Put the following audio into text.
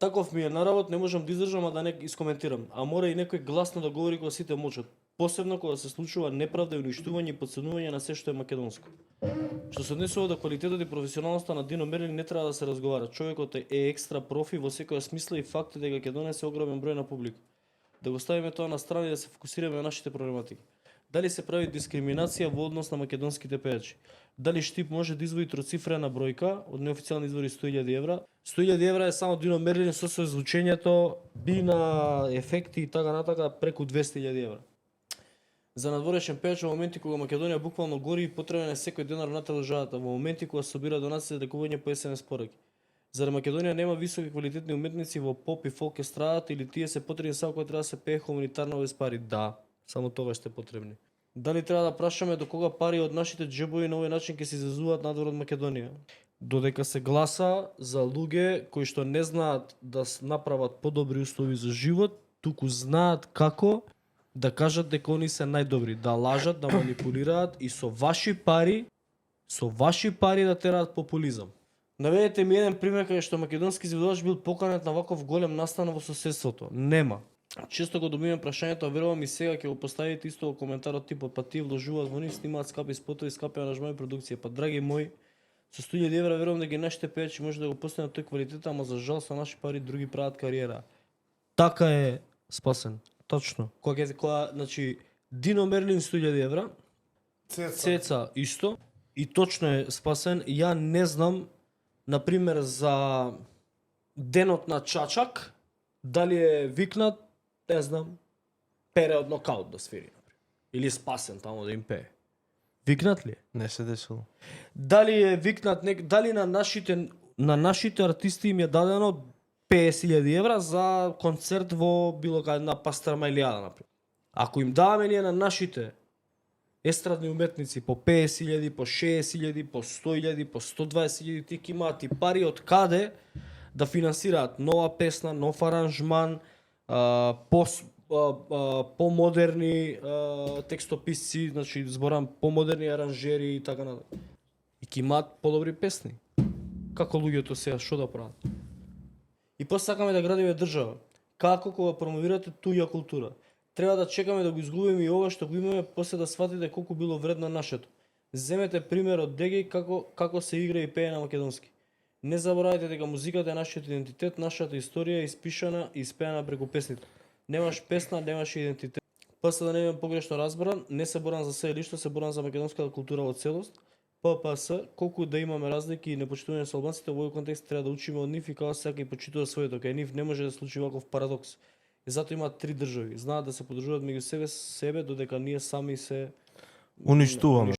Таков ми е наравот, не можам да издржам, а да не искоментирам. А мора и некој гласно да говори кога сите молчат. Посебно кога се случува неправда и уништување и подценување на се што е македонско. Што се однесува до квалитетот и професионалноста на Дино Мерлин не треба да се разговара. Човекот е екстра профи во секоја смисла и фактот дека ќе донесе огромен број на публика. Да го ставиме тоа на страна и да се фокусираме на нашите проблематики. Дали се прави дискриминација во однос на македонските пејачи? Дали Штип може да изводи троцифрена бројка од неофицијални извори 100.000 евра? 100.000 евра е само Дино Мерлин со созвучењето, бина, ефекти и така натака преку 200.000 евра. За надворешен пејач во моменти кога Македонија буквално гори и потребен е секој денар на државата, во моменти кога собира донации за лекување по СМС пораки. Заради Македонија нема високи квалитетни уметници во поп и фолк естрадата или тие се потребни само кога треба да се пее хуманитарно без пари? Да, само тогаш сте потребни. Дали треба да прашаме до кога пари од нашите џебови на овој начин ќе се излезуваат надвор од Македонија? Додека се гласа за луѓе кои што не знаат да направат подобри услови за живот, туку знаат како да кажат дека они се најдобри, да лажат, да манипулираат и со ваши пари да тераат популизам. Наведете ми еден пример каде што македонски изведувач бил поканет на ваков голем настан во соседството. Нема. Често го добивам прашањето, а верувам и сега ќе го поставите исто во коментарот типот, па тие вложуваат во нив, снимаат скапи спотови, скапи аранжмани, продукција. Па драги мои, со 100.000 евра верувам дека нашите пејачи може да го постигнат тој квалитет, ама за жал со наши пари други прават кариера. Така е спасен. Точно. Кога значи Дино Мерлин 100.000 евра, Цеца исто и точно е спасен. Ја не знам например за денот на Чачак дали е викнат, не знам, пере од нокаут да свири или спасен таму да им пее. Викнат ли е? Не се десило. Дали е викнат дали на нашите артисти им е дадено 50.000 евра за концерт во било каде на Пастрама Илијада, например. Ако им даваме ние на нашите естрадни уметници по 50.000, по 60.000, по 100.000, по 120.000, тие имаат и пари од каде да финансираат нова песна, нов аранжман, помодерни текстописци, значи зборам помодерни аранжери и така натаму. И ќе имаат подобри песни. Како луѓето сега што да прават? И после сакаме да градиме држава. Како кога промовирате туѓа култура? Треба да чекаме да го изгубиме и ова што го имаме, после да сватите колку било вредно нашето. Земете пример од Дегеј како се игра и пее на македонски. Не заборавајте дека музиката е нашиот идентитет, нашата историја е испишана и испеана преку песните. Немаш песна, немаш идентитет. После да не бидам погрешно разбран, не се борам за себе лично, се борам за македонската култура во целост. ППС, колку да имаме разлики и непочитување со албанците, во овој контекст треба да учиме од нив и како сака и почитува своето, кај нив не може да се случи ваков парадокс. И затоа имаат три држави, знаат да се подржуваат меѓу себе, додека ние сами се Уништуваме.